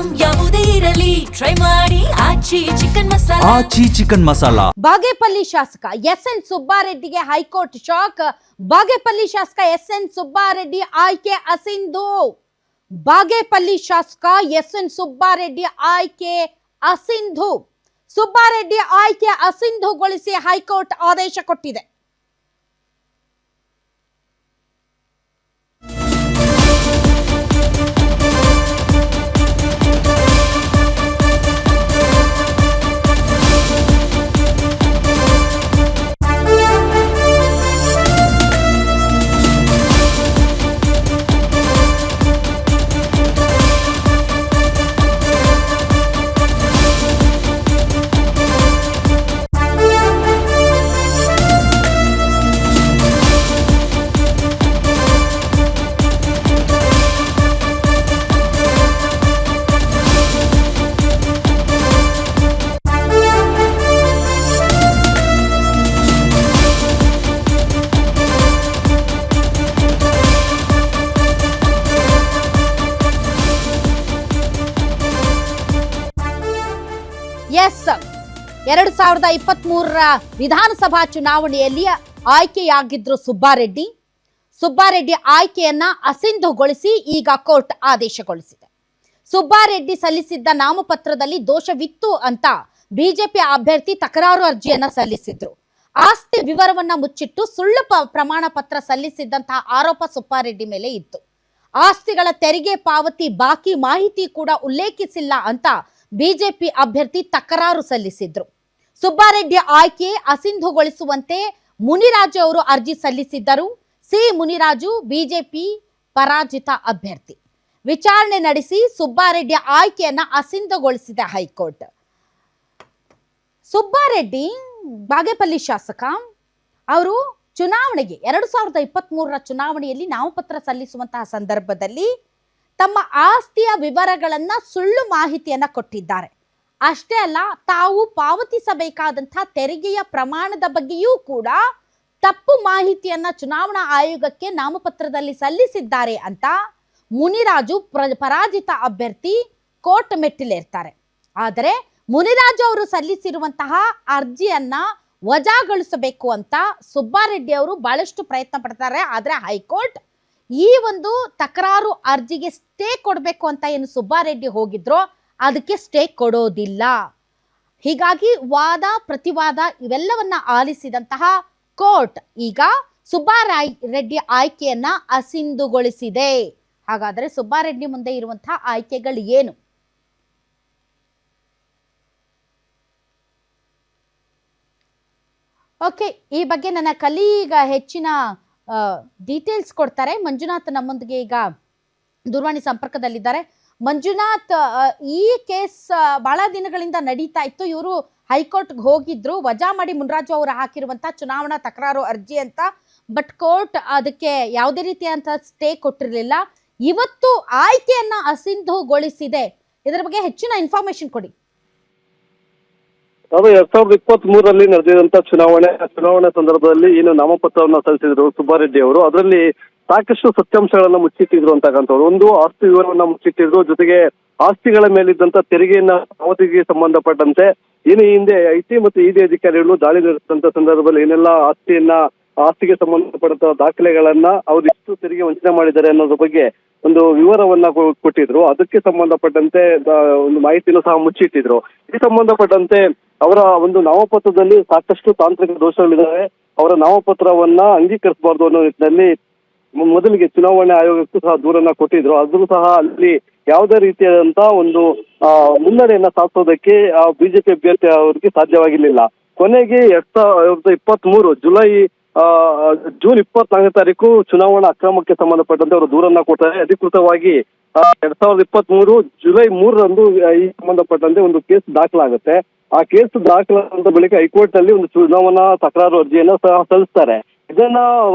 Item ಯಾವುದೇ ಇರಲಿ try ಮಾಡಿ ಆಚಿ ಚಿಕನ್ ಮಸಾಲಾ. ಬಾಗೇಪಲ್ಲಿ ಶಾಸಕ ಎಸ್.ಎನ್. ಸುಬ್ಬಾರೆಡ್ಡಿಗೆ ಹೈಕೋರ್ಟ್ ಶಾಕ್. ಬಾಗೇಪಲ್ಲಿ ಶಾಸಕ ಎಸ್.ಎನ್. ಸುಬ್ಬಾರೆಡ್ಡಿ ಆಯ್ಕೆ ಅಸಿಂಧು. ಬಾಗೇಪಲ್ಲಿ ಶಾಸಕ ಎಸ್.ಎನ್. ಸುಬ್ಬಾರೆಡ್ಡಿ ಆಯ್ಕೆ ಅಸಿಂಧು. ಸುಬ್ಬಾರೆಡ್ಡಿ ಆಯ್ಕೆ ಅಸಿಂಧುಗೊಳಿಸಿ ಹೈಕೋರ್ಟ್ ಆದೇಶ ಕೊಟ್ಟಿದೆ. ಎಸ್ 2023 ವಿಧಾನಸಭಾ ಚುನಾವಣೆಯಲ್ಲಿ ಆಯ್ಕೆಯಾಗಿದ್ರು ಸುಬ್ಬಾರೆಡ್ಡಿ. ಸುಬ್ಬಾರೆಡ್ಡಿ ಆಯ್ಕೆಯನ್ನ ಅಸಿಂಧುಗೊಳಿಸಿ ಈಗ ಕೋರ್ಟ್ ಆದೇಶಗೊಳಿಸಿದೆ. ಸುಬ್ಬಾರೆಡ್ಡಿ ಸಲ್ಲಿಸಿದ್ದ ನಾಮಪತ್ರದಲ್ಲಿ ದೋಷವಿತ್ತು ಅಂತ ಬಿಜೆಪಿ ಅಭ್ಯರ್ಥಿ ತಕರಾರು ಅರ್ಜಿಯನ್ನ ಸಲ್ಲಿಸಿದ್ರು. ಆಸ್ತಿ ವಿವರವನ್ನ ಮುಚ್ಚಿಟ್ಟು ಸುಳ್ಳು ಪ್ರಮಾಣ ಪತ್ರ ಸಲ್ಲಿಸಿದ್ದಂತಹ ಆರೋಪ ಸುಬ್ಬಾರೆಡ್ಡಿ ಮೇಲೆ ಇತ್ತು. ಆಸ್ತಿಗಳ ತೆರಿಗೆ ಪಾವತಿ ಬಾಕಿ ಮಾಹಿತಿ ಕೂಡ ಉಲ್ಲೇಖಿಸಿಲ್ಲ ಅಂತ ಬಿಜೆಪಿ ಅಭ್ಯರ್ಥಿ ತಕರಾರು ಸಲ್ಲಿಸಿದ್ರು. ಸುಬ್ಬಾರೆಡ್ಡಿ ಆಯ್ಕೆ ಅಸಿಂಧುಗೊಳಿಸುವಂತೆ ಮುನಿರಾಜು ಅವರು ಅರ್ಜಿ ಸಲ್ಲಿಸಿದ್ದರು. ಸಿ ಮುನಿರಾಜು ಬಿಜೆಪಿ ಪರಾಜಿತ ಅಭ್ಯರ್ಥಿ. ವಿಚಾರಣೆ ನಡೆಸಿ ಸುಬ್ಬಾರೆಡ್ಡಿ ಆಯ್ಕೆಯನ್ನ ಅಸಿಂಧುಗೊಳಿಸಿದ ಹೈಕೋರ್ಟ್. ಸುಬ್ಬಾರೆಡ್ಡಿ ಬಾಗೇಪಲ್ಲಿ ಶಾಸಕ ಅವರು ಚುನಾವಣೆಗೆ 2023 ಚುನಾವಣೆಯಲ್ಲಿ ನಾಮಪತ್ರ ಸಲ್ಲಿಸುವಂತಹ ಸಂದರ್ಭದಲ್ಲಿ ತಮ್ಮ ಆಸ್ತಿಯ ವಿವರಗಳನ್ನ ಸುಳ್ಳು ಮಾಹಿತಿಯನ್ನ ಕೊಟ್ಟಿದ್ದಾರೆ. ಅಷ್ಟೇ ಅಲ್ಲ, ತಾವು ಪಾವತಿಸಬೇಕಾದಂತಹ ತೆರಿಗೆಯ ಪ್ರಮಾಣದ ಬಗ್ಗೆಯೂ ಕೂಡ ತಪ್ಪು ಮಾಹಿತಿಯನ್ನ ಚುನಾವಣಾ ಆಯೋಗಕ್ಕೆ ನಾಮಪತ್ರದಲ್ಲಿ ಸಲ್ಲಿಸಿದ್ದಾರೆ ಅಂತ ಮುನಿರಾಜು ಪರಾಜಿತ ಅಭ್ಯರ್ಥಿ ಕೋರ್ಟ್ ಮೆಟ್ಟಿಲೇರ್ತಾರೆ. ಆದರೆ ಮುನಿರಾಜು ಅವರು ಸಲ್ಲಿಸಿರುವಂತಹ ಅರ್ಜಿಯನ್ನ ವಜಾಗೊಳಿಸಬೇಕು ಅಂತ ಸುಬ್ಬಾರೆಡ್ಡಿ ಅವರು ಬಹಳಷ್ಟು ಪ್ರಯತ್ನ ಪಡ್ತಾರೆ. ಆದರೆ ಹೈಕೋರ್ಟ್ ಈ ಒಂದು ತಕರಾರು ಅರ್ಜಿಗೆ ಸ್ಟೇ ಕೊಡಬೇಕು ಅಂತ ಏನು ಸುಬ್ಬಾರೆಡ್ಡಿ ಹೋಗಿದ್ರೋ ಅದಕ್ಕೆ ಸ್ಟೇ ಕೊಡೋದಿಲ್ಲ. ಹೀಗಾಗಿ ವಾದ ಪ್ರತಿವಾದ ಇವೆಲ್ಲವನ್ನ ಆಲಿಸಿದಂತಹ ಕೋರ್ಟ್ ಈಗ ಸುಬ್ಬಾರೆಡ್ಡಿ ಆಯ್ಕೆಯನ್ನ ಅಸಿಂಧುಗೊಳಿಸಿದೆ. ಹಾಗಾದರೆ ಸುಬ್ಬಾರೆಡ್ಡಿ ಮುಂದೆ ಇರುವಂತಹ ಆಯ್ಕೆಗಳು ಏನು? ಓಕೆ, ಈ ಬಗ್ಗೆ ನನ್ನ ಕಲೀಗ ಹೆಚ್ಚಿನ ಡೀಟೇಲ್ಸ್ ಕೊಡ್ತಾರೆ. ಮಂಜುನಾಥ್ ನಮ್ಮೊಂದಿಗೆ ಈಗ ದೂರವಾಣಿ ಸಂಪರ್ಕದಲ್ಲಿದ್ದಾರೆ. ಮಂಜುನಾಥ್, ಈ ಕೇಸ್ ಬಹಳ ದಿನಗಳಿಂದ ನಡೀತಾ ಇತ್ತು. ಇವರು ಹೈಕೋರ್ಟ್ಗೆ ಹೋಗಿದ್ರು ವಜಾ ಮಾಡಿ ಮುನಿರಾಜು ಅವರು ಹಾಕಿರುವಂತಹ ಚುನಾವಣಾ ತಕರಾರು ಅರ್ಜಿ ಅಂತ. ಬಟ್ ಕೋರ್ಟ್ ಅದಕ್ಕೆ ಯಾವುದೇ ರೀತಿಯಂತ ಸ್ಟೇ ಕೊಟ್ಟಿರಲಿಲ್ಲ. ಇವತ್ತು ಆಯ್ಕೆಯನ್ನ ಅಸಿಂಧುಗೊಳಿಸಿದೆ. ಇದರ ಬಗ್ಗೆ ಹೆಚ್ಚಿನ ಇನ್ಫಾರ್ಮೇಶನ್ ಕೊಡಿ. ಅದು 2023 ನಡೆದಿದಂತ ಚುನಾವಣೆ ಸಂದರ್ಭದಲ್ಲಿ ಏನು ನಾಮಪತ್ರವನ್ನ ಸಲ್ಲಿಸಿದ್ರು ಸುಬ್ಬಾರೆಡ್ಡಿ ಅವರು, ಅದರಲ್ಲಿ ಸಾಕಷ್ಟು ಸತ್ಯಾಂಶಗಳನ್ನ ಮುಚ್ಚಿಟ್ಟಿದ್ರು ಅಂತಕ್ಕಂಥವ್ರು. ಒಂದು, ಆಸ್ತಿ ವಿವರವನ್ನ ಮುಚ್ಚಿಟ್ಟಿದ್ರು. ಜೊತೆಗೆ ಆಸ್ತಿಗಳ ಮೇಲಿದ್ದಂತ ತೆರಿಗೆಯನ್ನ ಪಾವತಿಗೆ ಸಂಬಂಧಪಟ್ಟಂತೆ ಏನು ಈ ಹಿಂದೆ ಐಟಿ ಮತ್ತು ಇಡಿ ಅಧಿಕಾರಿಗಳು ದಾಳಿ ನಡೆಸಿದಂತ ಸಂದರ್ಭದಲ್ಲಿ ಏನೆಲ್ಲ ಆಸ್ತಿಗೆ ಸಂಬಂಧಪಟ್ಟ ದಾಖಲೆಗಳನ್ನ ಅವ್ರು ಎಷ್ಟು ತೆರಿಗೆ ವಂಚನೆ ಮಾಡಿದ್ದಾರೆ ಅನ್ನೋದ್ರ ಬಗ್ಗೆ ಒಂದು ವಿವರವನ್ನ ಕೊಟ್ಟಿದ್ರು. ಅದಕ್ಕೆ ಸಂಬಂಧಪಟ್ಟಂತೆ ಒಂದು ಮಾಹಿತಿನೂ ಸಹ ಮುಚ್ಚಿಟ್ಟಿದ್ರು. ಈ ಸಂಬಂಧಪಟ್ಟಂತೆ ಅವರ ಒಂದು ನಾಮಪತ್ರದಲ್ಲಿ ಸಾಕಷ್ಟು ತಾಂತ್ರಿಕ ದೋಷಗಳಿದ್ದಾವೆ. ಅವರ ನಾಮಪತ್ರವನ್ನ ಅಂಗೀಕರಿಸಬಾರ್ದು ಅನ್ನೋ ನಿಟ್ಟಿನಲ್ಲಿ ಮೊದಲಿಗೆ ಚುನಾವಣಾ ಆಯೋಗಕ್ಕೂ ಸಹ ದೂರನ್ನ ಕೊಟ್ಟಿದ್ರು. ಆದ್ರೂ ಸಹ ಅಲ್ಲಿ ಯಾವುದೇ ರೀತಿಯಾದಂತಹ ಒಂದು ಮುನ್ನಡೆಯನ್ನ ಸಾಧಿಸೋದಕ್ಕೆ ಬಿಜೆಪಿ ಅಭ್ಯರ್ಥಿ ಅವರಿಗೆ ಸಾಧ್ಯವಾಗಿರ್ಲಿಲ್ಲ. ಕೊನೆಗೆ 2023 ಜೂನ್ 24ನೇ ತಾರೀಕು ಚುನಾವಣಾ ಅಕ್ರಮಕ್ಕೆ ಸಂಬಂಧಪಟ್ಟಂತೆ ಅವರು ದೂರನ್ನ ಕೊಡ್ತಾರೆ. ಅಧಿಕೃತವಾಗಿ 2023 ಜುಲೈ 3ರಂದು ಈ ಸಂಬಂಧಪಟ್ಟಂತೆ ಒಂದು ಕೇಸ್ ದಾಖಲಾಗುತ್ತೆ. ಆ ಕೇಸ್ ದಾಖಲಾದ ಬಳಿಕ ಹೈಕೋರ್ಟ್ ನಲ್ಲಿ ಒಂದು ಚುನಾವಣಾ ತಕರಾರು ಅರ್ಜಿಯನ್ನ ಸಹ ಸಲ್ಲಿಸ್ತಾರೆ. ಇದನ್ನ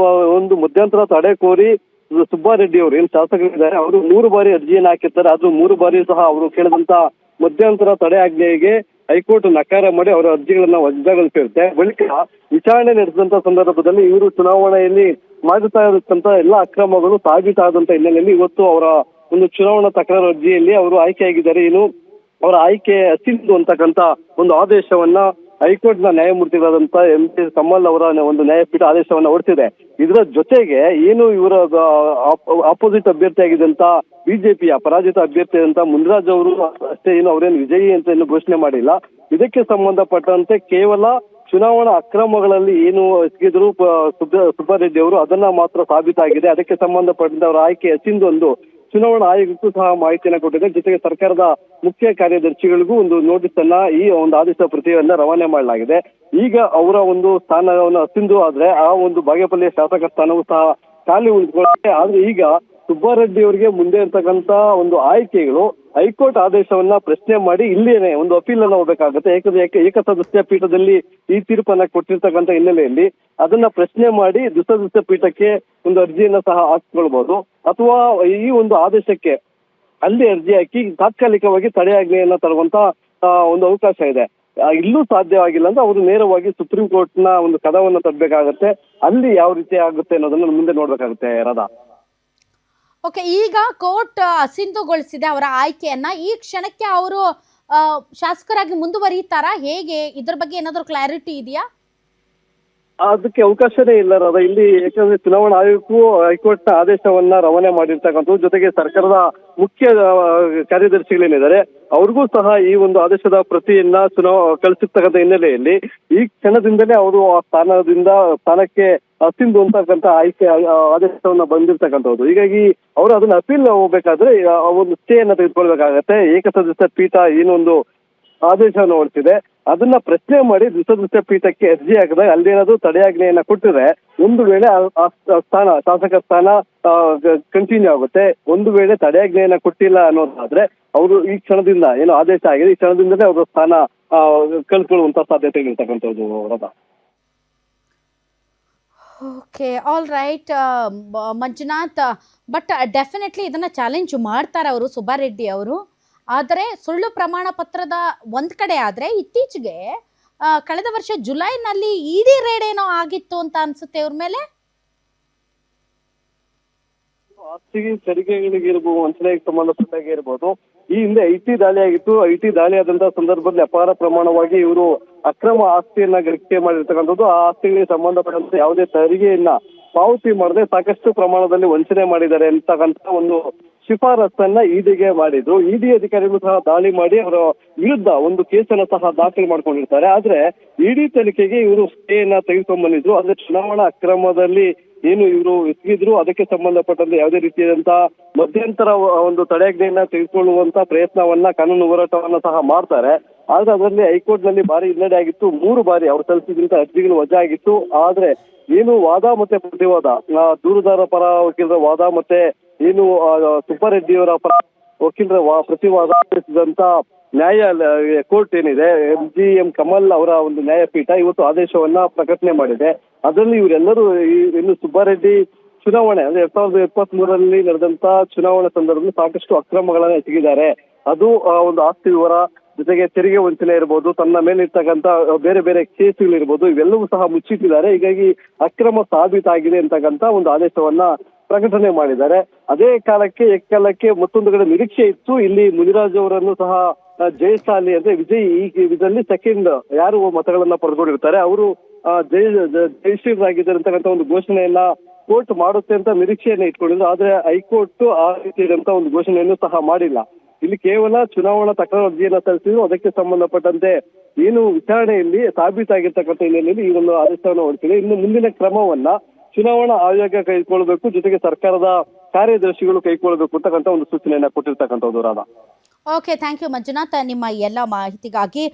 ಒಂದು ಮಧ್ಯಂತರ ತಡೆ ಕೋರಿ ಸುಬ್ಬಾರೆಡ್ಡಿ ಅವರು ಏನ್ ಶಾಸಕರಿದ್ದಾರೆ ಅವರು 3 ಬಾರಿ ಅರ್ಜಿಯನ್ನ ಹಾಕಿರ್ತಾರೆ. ಅದು 3 ಬಾರಿ ಸಹ ಅವರು ಕೇಳಿದಂತ ಮಧ್ಯಂತರ ತಡೆ ಆಜ್ಞೆಗೆ ಹೈಕೋರ್ಟ್ ನಕಾರ ಮಾಡಿ ಅವರ ಅರ್ಜಿಗಳನ್ನ ವಜಾಗೊಳಿಸಿರುತ್ತೆ. ಬಳಿಕ ವಿಚಾರಣೆ ನಡೆಸಿದಂತ ಸಂದರ್ಭದಲ್ಲಿ ಇವರು ಚುನಾವಣೆಯಲ್ಲಿ ಮಾಡುತ್ತಾ ಇರತಕ್ಕಂತ ಎಲ್ಲಾ ಅಕ್ರಮಗಳು ಸಾಬೀತಾದಂತ ಹಿನ್ನೆಲೆಯಲ್ಲಿ ಇವತ್ತು ಅವರ ಒಂದು ಚುನಾವಣಾ ತಕರಾರು ಅರ್ಜಿಯಲ್ಲಿ ಅವರು ಆಯ್ಕೆಯಾಗಿದ್ದಾರೆ. ಏನು ಅವರ ಆಯ್ಕೆ ಅಸಿಂಧು ಅಂತಕ್ಕಂತ ಒಂದು ಆದೇಶವನ್ನ ಹೈಕೋರ್ಟ್ ನ ನ್ಯಾಯಮೂರ್ತಿಗಳಾದಂತ MP ಕಮಲ್ ಅವರ ಒಂದು ನ್ಯಾಯಪೀಠ ಆದೇಶವನ್ನ ಹೊರಡಿಸಿದೆ. ಇದರ ಜೊತೆಗೆ ಏನು ಇವರ ಆಪೋಸಿಟ್ ಅಭ್ಯರ್ಥಿಯಾಗಿದ್ದಂತ ಬಿಜೆಪಿಯ ಪರಾಜಿತ ಅಭ್ಯರ್ಥಿಯಾದಂತ ಮುನಿರಾಜ್ ಅವರು ಅಷ್ಟೇ ಏನು ಅವರೇನು ವಿಜಯಿ ಅಂತ ಏನು ಘೋಷಣೆ ಮಾಡಿಲ್ಲ. ಇದಕ್ಕೆ ಸಂಬಂಧಪಟ್ಟಂತೆ ಕೇವಲ ಚುನಾವಣಾ ಅಕ್ರಮಗಳಲ್ಲಿ ಏನು ಎಸಗಿದ್ರು ಸುಬ್ಬಾರೆಡ್ಡಿ ಅವರು ಅದನ್ನ ಮಾತ್ರ ಸಾಬೀತಾಗಿದೆ. ಅದಕ್ಕೆ ಸಂಬಂಧಪಟ್ಟಂತೆ ಅವರ ಆಯ್ಕೆ ಅಸಿಂಧು ಒಂದು ಚುನಾವಣಾ ಆಯೋಗಕ್ಕೂ ಸಹ ಮಾಹಿತಿಯನ್ನು ಕೊಟ್ಟಿದೆ. ಜೊತೆಗೆ ಸರ್ಕಾರದ ಮುಖ್ಯ ಕಾರ್ಯದರ್ಶಿಗಳಿಗೂ ಒಂದು ನೋಟಿಸ್ ಅನ್ನ ಈ ಒಂದು ಆದೇಶ ಪ್ರತಿಯನ್ನ ರವಾನೆ ಮಾಡಲಾಗಿದೆ. ಈಗ ಅವರ ಒಂದು ಸ್ಥಾನವನ್ನು ಅಸಿಂಧು ಆದ್ರೆ ಆ ಒಂದು ಬಾಗೇಪಲ್ಲಿ ಶಾಸಕ ಸ್ಥಾನವೂ ಸಹ ಖಾಲಿ ಉಳಿದುಕೊಳ್ಳುತ್ತೆ. ಆದ್ರೆ ಈಗ ಸುಬ್ಬಾರೆಡ್ಡಿ ಅವರಿಗೆ ಮುಂದೆ ಇರ್ತಕ್ಕಂತ ಒಂದು ಆಯ್ಕೆಗಳು ಹೈಕೋರ್ಟ್ ಆದೇಶವನ್ನ ಪ್ರಶ್ನೆ ಮಾಡಿ ಇಲ್ಲಿಯೇ ಒಂದು ಅಪೀಲ್ ಅನ್ನ ಹೋಗ್ಬೇಕಾಗುತ್ತೆ. ಏಕಸದಸ್ಯ ಪೀಠದಲ್ಲಿ ಈ ತೀರ್ಪನ್ನ ಕೊಟ್ಟಿರ್ತಕ್ಕಂಥ ಹಿನ್ನೆಲೆಯಲ್ಲಿ ಅದನ್ನ ಪ್ರಶ್ನೆ ಮಾಡಿ ದ್ವಿಸದಸ್ಯ ಪೀಠಕ್ಕೆ ಒಂದು ಅರ್ಜಿಯನ್ನ ಸಹ ಹಾಕಿಕೊಳ್ಬಹುದು, ಅಥವಾ ಈ ಒಂದು ಆದೇಶಕ್ಕೆ ಅಲ್ಲಿ ಅರ್ಜಿ ಹಾಕಿ ತಾತ್ಕಾಲಿಕವಾಗಿ ತಡೆಯಾಜ್ಞೆಯನ್ನ ತರುವಂತ ಒಂದು ಅವಕಾಶ ಇದೆ. ಇಲ್ಲೂ ಸಾಧ್ಯವಾಗಿಲ್ಲ ಅಂದ್ರೆ ಅವರು ನೇರವಾಗಿ ಸುಪ್ರೀಂ ಕೋರ್ಟ್ ನ ಒಂದು ಕದವನ್ನ ತಟ್ಟಬೇಕಾಗತ್ತೆ. ಅಲ್ಲಿ ಯಾವ ರೀತಿ ಆಗುತ್ತೆ ಅನ್ನೋದನ್ನ ಮುಂದೆ ನೋಡ್ಬೇಕಾಗುತ್ತೆ ರಾಧಾ. ಓಕೆ, ಈಗ ಕೋರ್ಟ್ ಅಸಿಂಧುಗೊಳಿಸಿದೆ ಅವರ ಆಯ್ಕೆಯನ್ನ. ಈ ಕ್ಷಣಕ್ಕೆ ಅವರು ಶಾಸಕರಾಗಿ ಮುಂದುವರಿತಾರಾ, ಹೇಗೆ? ಇದ್ರ ಬಗ್ಗೆ ಏನಾದರೂ ಕ್ಲಾರಿಟಿ ಇದೆಯಾ? ಅದಕ್ಕೆ ಅವಕಾಶನೇ ಇಲ್ಲ ರಾಧಾ ಇಲ್ಲಿ. ಯಾಕಂದ್ರೆ ಚುನಾವಣಾ ಆಯೋಗಕ್ಕೂ ಹೈಕೋರ್ಟ್ ನ ಆದೇಶವನ್ನ ರವಾನೆ ಮಾಡಿರ್ತಕ್ಕಂಥದ್ದು, ಜೊತೆಗೆ ಸರ್ಕಾರದ ಮುಖ್ಯ ಕಾರ್ಯದರ್ಶಿಗಳೇನಿದ್ದಾರೆ ಅವ್ರಿಗೂ ಸಹ ಈ ಒಂದು ಆದೇಶದ ಪ್ರತಿಯನ್ನ ಕಳಿಸಿರ್ತಕ್ಕಂಥ ಹಿನ್ನೆಲೆಯಲ್ಲಿ ಈ ಕ್ಷಣದಿಂದಲೇ ಅವರು ಆ ಸ್ಥಾನಕ್ಕೆ ಅಸಿಂಧು ಅಂತಕ್ಕಂಥ ಆಯ್ಕೆ ಆದೇಶವನ್ನ ಬಂದಿರ್ತಕ್ಕಂಥದ್ದು. ಹೀಗಾಗಿ ಅವರು ಅದನ್ನ ಅಪೀಲ್ ಹೋಗ್ಬೇಕಾದ್ರೆ ಒಂದು ಸ್ಟೇ ಅನ್ನ ತೆಗೆದುಕೊಳ್ಬೇಕಾಗತ್ತೆ. ಏಕಸದಸ್ಯ ಪೀಠ ಏನೊಂದು ಆದೇಶವನ್ನು ಹೊರಡಿಸಿದೆ ಅದನ್ನ ಪ್ರಶ್ನೆ ಮಾಡಿ ದ್ವಿಸದಸ್ಯ ಪೀಠಕ್ಕೆ ಅರ್ಜಿ ಹಾಕಿದಾಗ ಅಲ್ಲೇನಾದ್ರೂ ತಡೆಯಾಜ್ಞೆಯನ್ನ ಕೊಟ್ಟಿದ್ರೆ ಒಂದು ವೇಳೆ ಶಾಸಕ ಸ್ಥಾನ ಕಂಟಿನ್ಯೂ ಆಗುತ್ತೆ. ಒಂದು ವೇಳೆ ತಡೆಯಾಜ್ಞೆಯನ್ನ ಕೊಟ್ಟಿಲ್ಲ ಅನ್ನೋದಾದ್ರೆ ಅವರು ಈ ಕ್ಷಣದಿಂದ ಏನು ಆದೇಶ ಆಗಿದೆ ಈ ಕ್ಷಣದಿಂದಲೇ ಅವರ ಸ್ಥಾನ ಕಳ್ಕೊಳ್ಳುವಂತ ಸಾಧ್ಯತೆ ಇರ್ತಕ್ಕಂಥದ್ದು Radha. Okay, all right Manjunath, but definitely ಇದನ್ನ ಚಾಲೆಂಜ್ ಮಾಡ್ತಾರೆ ಅವರು ಸುಬ್ಬಾರೆಡ್ಡಿ ಅವರು. ಆದರೆ ಸುಳ್ಳು ಪ್ರಮಾಣ ಪತ್ರದ ಒಂದ್ ಕಡೆ ಆದ್ರೆ ಇತ್ತೀಚೆಗೆ ಕಳೆದ ವರ್ಷ ಜುಲೈನಲ್ಲಿ ಇಡಿ ರೇಡ್ ಏನೋ ಆಗಿತ್ತು ಅಂತ ಅನ್ಸುತ್ತೆ ಇವ್ರ ಮೇಲೆ. ಆಸ್ತಿ ತೆರಿಗೆಗಳಿಗೆ ಇರ್ಬೋದು, ವಂಚನೆಗೆ ಸಂಬಂಧಪಟ್ಟಾಗೆ ಇರ್ಬೋದು. ಈ ಹಿಂದೆ ಐಟಿ ದಾಳಿ ಆಗಿತ್ತು. ಐಟಿ ದಾಳಿ ಆದಂತಹ ಸಂದರ್ಭದಲ್ಲಿ ಅಪಾರ ಪ್ರಮಾಣವಾಗಿ ಇವರು ಅಕ್ರಮ ಆಸ್ತಿಯನ್ನ ಗಳಿಕೆ ಮಾಡಿರ್ತಕ್ಕಂಥದ್ದು. ಆ ಆಸ್ತಿಗಳಿಗೆ ಸಂಬಂಧಪಟ್ಟಂತೆ ಯಾವುದೇ ತೆರಿಗೆಯನ್ನ ಪಾವತಿ ಮಾಡದೆ ಸಾಕಷ್ಟು ಪ್ರಮಾಣದಲ್ಲಿ ವಂಚನೆ ಮಾಡಿದ್ದಾರೆ ಅಂತಕ್ಕಂಥ ಒಂದು ಶಿಫಾರಸನ್ನ ಇಡಿಗೆ ಮಾಡಿದ್ರು. ಇಡಿ ಅಧಿಕಾರಿಗಳು ಸಹ ದಾಳಿ ಮಾಡಿ ಅವರ ವಿರುದ್ಧ ಒಂದು ಕೇಸನ್ನ ಸಹ ದಾಖಲು ಮಾಡ್ಕೊಂಡಿರ್ತಾರೆ. ಆದ್ರೆ ಇಡಿ ತನಿಖೆಗೆ ಇವರು ಸ್ಟೇಯನ್ನ ತೆಗೆದುಕೊಂಡ್ ಬಂದಿದ್ರು. ಆದ್ರೆ ಚುನಾವಣಾ ಅಕ್ರಮದಲ್ಲಿ ಏನು ಇವರು ಎಸಗಿದ್ರು ಅದಕ್ಕೆ ಸಂಬಂಧಪಟ್ಟಂತೆ ಯಾವುದೇ ರೀತಿಯಾದಂತಹ ಮಧ್ಯಂತರ ಒಂದು ತಡೆಯಾಜ್ಞೆಯನ್ನ ತೆಗೆದುಕೊಳ್ಳುವಂತ ಪ್ರಯತ್ನವನ್ನ ಕಾನೂನು ಹೋರಾಟವನ್ನ ಸಹ ಮಾಡ್ತಾರೆ. ಆದ್ರೆ ಅದರಲ್ಲಿ ಹೈಕೋರ್ಟ್ ನಲ್ಲಿ ಭಾರಿ ಹಿನ್ನಡೆ ಆಗಿತ್ತು. 3 ಬಾರಿ ಅವರು ಸಲ್ಲಿಸಿದಂತ ಅರ್ಜಿಗಳು ವಜಾ ಆಗಿತ್ತು. ಆದ್ರೆ ಏನು ವಾದ ಮತ್ತೆ ಪ್ರತಿವಾದ, ದೂರುದಾರ ಪರ ವಕೀಲರ ವಾದ ಮತ್ತೆ ಏನು ಸುಬ್ಬಾರೆಡ್ಡಿಯವರ ಪರ ವಕೀಲರ ಪ್ರತಿವಾದ ನಡೆಸಿದಂತ ನ್ಯಾಯಾಲಯ ಕೋರ್ಟ್ ಏನಿದೆ MGM ಕಮಲ್ ಅವರ ಒಂದು ನ್ಯಾಯಪೀಠ ಇವತ್ತು ಆದೇಶವನ್ನ ಪ್ರಕಟಣೆ ಮಾಡಿದೆ. ಅದರಲ್ಲಿ ಇವರೆಲ್ಲರೂ ಇನ್ನು ಸುಬ್ಬಾರೆಡ್ಡಿ ಚುನಾವಣೆ ಅಂದ್ರೆ 2023ರಲ್ಲಿ ನಡೆದಂತ ಚುನಾವಣೆ ಸಂದರ್ಭದಲ್ಲಿ ಸಾಕಷ್ಟು ಅಕ್ರಮಗಳನ್ನ ಎಸಗಿದ್ದಾರೆ. ಅದು ಒಂದು ಆಸ್ತಿ ವಿವರ ಜೊತೆಗೆ ತೆರಿಗೆ ವಂಚನೆ ಇರ್ಬೋದು, ತನ್ನ ಮೇಲಿರ್ತಕ್ಕಂಥ ಬೇರೆ ಬೇರೆ ಕೇಸುಗಳಿರ್ಬೋದು, ಇವೆಲ್ಲವೂ ಸಹ ಮುಚ್ಚಿಟ್ಟಿದ್ದಾರೆ. ಹೀಗಾಗಿ ಅಕ್ರಮ ಸಾಬೀತಾಗಿದೆ ಅಂತಕ್ಕಂಥ ಒಂದು ಆದೇಶವನ್ನ ಪ್ರಕಟಣೆ ಮಾಡಿದ್ದಾರೆ. ಅದೇ ಕಾಲಕ್ಕೆ ಮತ್ತೊಂದು ಕಡೆ ನಿರೀಕ್ಷೆ ಇತ್ತು. ಇಲ್ಲಿ ಮುನಿರಾಜ್ ಅವರನ್ನು ಸಹ ಜಯಶಾಲಿ ಅಂದ್ರೆ ವಿಜಯ್ ಈ ಇದರಲ್ಲಿ ಸೆಕೆಂಡ್ ಯಾರು ಮತಗಳನ್ನ ಪಡೆದುಕೊಂಡಿರ್ತಾರೆ ಅವರು ಜಯಶ್ರೀರಾಗಿದ್ದಾರೆ ಅಂತಕ್ಕಂಥ ಒಂದು ಘೋಷಣೆಯನ್ನ ಕೋರ್ಟ್ ಮಾಡುತ್ತೆ ಅಂತ ನಿರೀಕ್ಷೆಯನ್ನ ಇಟ್ಕೊಂಡಿದ್ರು. ಆದ್ರೆ ಹೈಕೋರ್ಟ್ ಆ ರೀತಿಯಾದಂತ ಒಂದು ಘೋಷಣೆಯನ್ನು ಸಹ ಮಾಡಿಲ್ಲ. ಇಲ್ಲಿ ಕೇವಲ ಚುನಾವಣಾ ತಕರಾರು ಅರ್ಜಿಯನ್ನ ಸಲ್ಲಿಸಿದ್ರು. ಅದಕ್ಕೆ ಸಂಬಂಧಪಟ್ಟಂತೆ ಏನು ವಿಚಾರಣೆಯಲ್ಲಿ ಸಾಬೀತಾಗಿರ್ತಕ್ಕಂಥ ಹಿನ್ನೆಲೆಯಲ್ಲಿ ಈ ಒಂದು ಆದೇಶವನ್ನು ಹೊರಡಿಸಿದೆ. ಇನ್ನು ಮುಂದಿನ ಕ್ರಮವನ್ನ ಚುನಾವಣಾ ಆಯೋಗ ಕೈಗೊಳ್ಳಬೇಕು, ಜೊತೆಗೆ ಸರ್ಕಾರದ ಕಾರ್ಯದರ್ಶಿಗಳು ಕೈಗೊಳ್ಳಬೇಕು ಅಂತಕ್ಕಂಥ ಒಂದು ಸೂಚನೆಯನ್ನ ಕೊಟ್ಟಿರ್ತಕ್ಕಂಥದ್ದು Radha. Okay, thank you Manjunath ನಿಮ್ಮ ಎಲ್ಲ ಮಾಹಿತಿಗಾಗಿ.